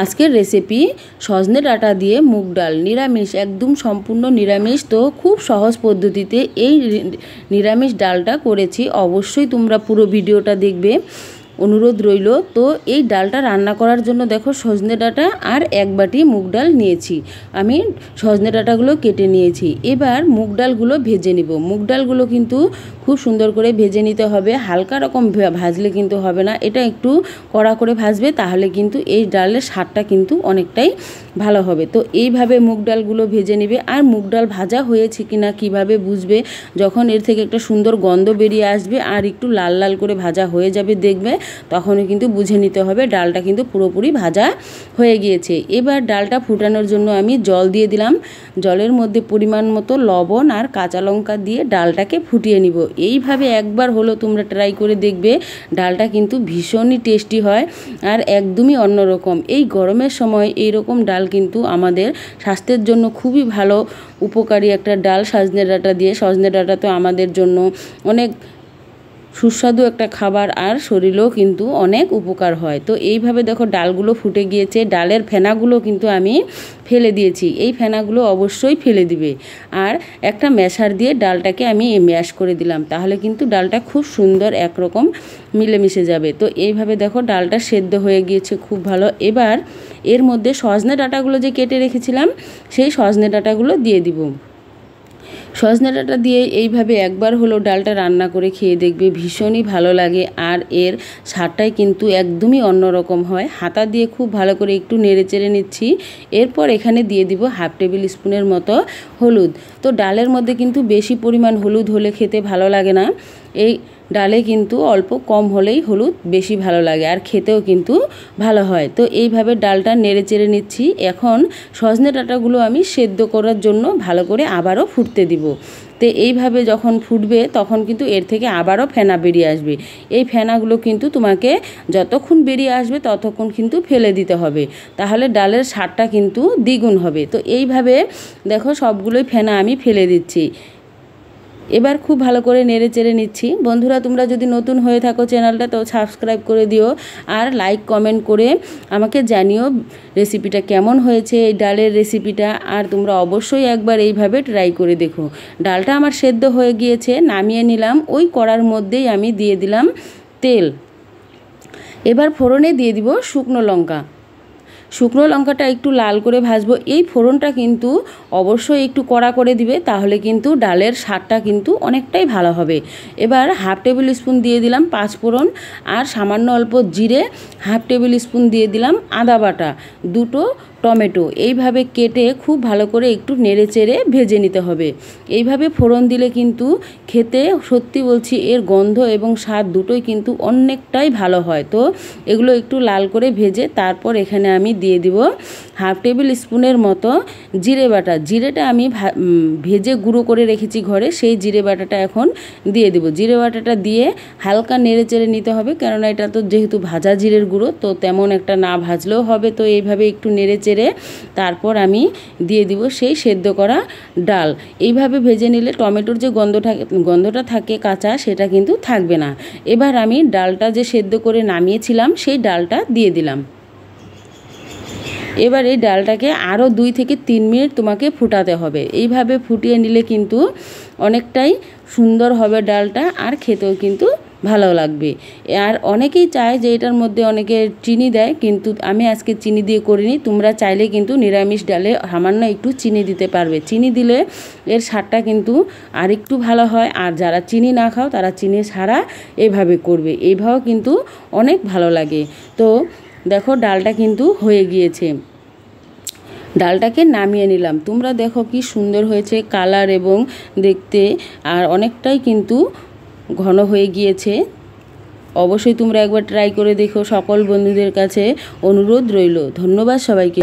আজকের রেসিপি সজনে ডাঁটা দিয়ে মুগ ডাল, নিরামিষ, একদম সম্পূর্ণ নিরামিষ। তো খুব সহজ পদ্ধতিতে এই নিরামিষ ডালটা করেছি। অবশ্যই তোমরা পুরো ভিডিওটা দেখবে, অনুরোধ রইল। তো এই ডালটা রান্না করার জন্য দেখো সজনে ডাঁটা আর এক বাটি মুগ ডাল নিয়েছি। আমি সজনে ডাঁটাগুলো কেটে নিয়েছি। এবার মুগ ডালগুলো ভেজে নিব। মুগ ডালগুলো কিন্তু খুব সুন্দর করে ভেজে নিতে হবে, হালকা রকম ভাজলে কিন্তু হবে না, এটা একটু কড়া করে ভাজবে, তাহলে কিন্তু এই ডালের স্বাদটা কিন্তু অনেকটাই ভালো হবে। তো এইভাবে মুগ ডালগুলো ভেজে নেবে। আর মুগ ডাল ভাজা হয়েছে কিনা কিভাবে বুঝবে? যখন এর থেকে একটা সুন্দর গন্ধ বেরিয়ে আসবে আর একটু লাল লাল করে ভাজা হয়ে যাবে, দেখবে তখনই কিন্তু বুঝে নিতে হবে ডালটা কিন্তু পুরোপুরি ভাজা হয়ে গিয়েছে। এবার ডালটা ফুটানোর জন্য আমি জল দিয়ে দিলাম। জলের মধ্যে পরিমাণ মতো লবণ আর কাঁচা লঙ্কা দিয়ে ডালটাকে ফুটিয়ে নিব। এইভাবে একবার হলো তোমরা ট্রাই করে দেখবে, ডালটা কিন্তু ভীষণই টেস্টি হয় আর একদমই অন্যরকম। এই গরমের সময় এইরকম ডাল কিন্তু আমাদের স্বাস্থ্যের জন্য খুবই ভালো, উপকারী একটা ডাল। সজনে ডাঁটা দিয়ে, সজনে ডাঁটা তো আমাদের জন্য অনেক সুস্বাদু একটা খাবার আর শরীরেও কিন্তু অনেক উপকার হয়। তো এইভাবে দেখো ডালগুলো ফুটে গিয়েছে। ডালের ফেনাগুলো কিন্তু আমি ফেলে দিয়েছি, এই ফেনাগুলো অবশ্যই ফেলে দিবে। আর একটা ম্যাশার দিয়ে ডালটাকে আমি ম্যাশ করে দিলাম, তাহলে কিন্তু ডালটা খুব সুন্দর একরকম মিলেমিশে যাবে। তো এইভাবে দেখো ডালটা সেদ্ধ হয়ে গিয়েছে খুব ভালো। এবার এর মধ্যে সজনে ডাঁটাগুলো যে কেটে রেখেছিলাম, সেই সজনে ডাঁটাগুলো দিয়ে দিব। সজনে ডাঁটা দিয়ে এইভাবে একবার হলো ডালটা রান্না করে খেয়ে দেখবে, ভীষণই ভালো লাগে আর এর স্বাদটাই কিন্তু একদমই অন্যরকম হয়। হাতা দিয়ে খুব ভালো করে একটু নেড়ে চেড়ে নিচ্ছি। এরপর এখানে দিয়ে দিব হাফ টেবিল স্পুনের মতো হলুদ। তো ডালের মধ্যে কিন্তু বেশি পরিমাণ হলুদ হলে খেতে ভালো লাগে না, এই ডালে কিন্তু অল্প কম হলেই হলুদ বেশি ভালো লাগে আর খেতেও কিন্তু ভালো হয়। তো এইভাবে ডালটা নেড়ে চেড়ে নিচ্ছি। এখন সজনে ডাঁটাগুলো আমি সেদ্ধ করার জন্য ভালো করে আবারও ফুটতে দিব। তো এইভাবে যখন ফুটবে তখন কিন্তু এর থেকে আবারও ফেনা বেরিয়ে আসবে। এই ফেনাগুলো কিন্তু তোমাকে যতক্ষণ বেরিয়ে আসবে ততক্ষণ কিন্তু ফেলে দিতে হবে, তাহলে ডালের স্বাদটা কিন্তু দ্বিগুণ হবে। তো এইভাবে দেখো সবগুলোই ফেনা আমি ফেলে দিচ্ছি। এবার খুব ভালো করে নেড়ে চেড়ে নিচ্ছি। বন্ধুরা, তোমরা যদি নতুন হয়ে থাকো চ্যানেলটা, তো সাবস্ক্রাইব করে দিও আর লাইক কমেন্ট করে আমাকে জানিও রেসিপিটা কেমন হয়েছে, এই ডালের রেসিপিটা। আর তোমরা অবশ্যই একবার এইভাবে ট্রাই করে দেখো। ডালটা আমার সেদ্ধ হয়ে গিয়েছে, নামিয়ে নিলাম। ওই কড়ার মধ্যেই আমি দিয়ে দিলাম তেল। এবার ফোড়নে দিয়ে দিব শুকনো লঙ্কা। শুকনো লঙ্কাটা একটু লাল করে ভাজবো। এই ফোড়নটা কিন্তু অবশ্যই একটু কড়া করে দিবে, তাহলে কিন্তু ডালের স্বাদটা কিন্তু অনেকটাই ভালো হবে। এবার হাফ টেবিল স্পুন দিয়ে দিলাম পাঁচ ফোড়ন আর সামান্য অল্প জিরে, হাফ টেবিল স্পুন দিয়ে দিলাম আদা বাটা, দুটো টমেটো এইভাবে কেটে খুব ভালো করে একটু নেড়ে চেড়ে ভেজে নিতে হবে। এইভাবে ফোড়ন দিলে কিন্তু খেতে, সত্যি বলছি, এর গন্ধ এবং স্বাদ দুটোই কিন্তু অনেকটাই ভালো হয়। তো এগুলো একটু লাল করে ভেজে তারপর এখানে আমি দিয়ে দিব হাফ টেবিল স্পুনের মতো জিরে বাটা। জিরেটা আমি ভেজে গুঁড়ো করে রেখেছি ঘরে, সেই জিরে বাটাটা এখন দিয়ে দিব। জিরে বাটাটা দিয়ে হালকা নেড়ে চেড়ে নিতে হবে, কেননা এটা তো যেহেতু ভাজা জিরের গুঁড়ো, তো তেমন একটা না ভাজলেও হবে। তো এইভাবে একটু নেড়ে চেড়ে তারপর আমি দিয়ে দিব সেই সেদ্ধ করা ডাল। এইভাবে ভেজে নিলে টমেটোর যে গন্ধটা থাকে কাঁচা, সেটা কিন্তু থাকবে না। এবার আমি ডালটা যে সেদ্ধ করে নামিয়েছিলাম সেই ডালটা দিয়ে দিলাম। এবার এই ডালটাকে আরও 2 থেকে 3 মিনিট তোমাকে ফুটাতে হবে। এইভাবে ফুটিয়ে নিলে কিন্তু অনেকটাই সুন্দর হবে ডালটা আর খেতেও কিন্তু ভালো লাগবে। আর অনেকেই চায় যে এটার মধ্যে অনেকে চিনি দেয়, কিন্তু আমি আজকে চিনি দিয়ে করিনি। তোমরা চাইলে কিন্তু নিরামিষ ডালে সামান্য একটু চিনি দিতে পারবে। চিনি দিলে এর স্বাদটা কিন্তু আরেকটু ভালো হয়। আর যারা চিনি না খাও তারা চিনি ছাড়া এভাবে করবে, এইভাবেও কিন্তু অনেক ভালো লাগে। তো দেখো ডালটা কিন্তু হয়ে গিয়েছে, ডালটাকে নামিয়ে নিলাম। তোমরা দেখো কি সুন্দর হয়েছে কালার এবং দেখতে, আর অনেকটাই কিন্তু ঘন হয়ে গিয়েছে। অবশ্যই তোমরা একবার ট্রাই করে দেখো। সকল বন্ধুদের কাছে অনুরোধ রইল। ধন্যবাদ সবাইকে।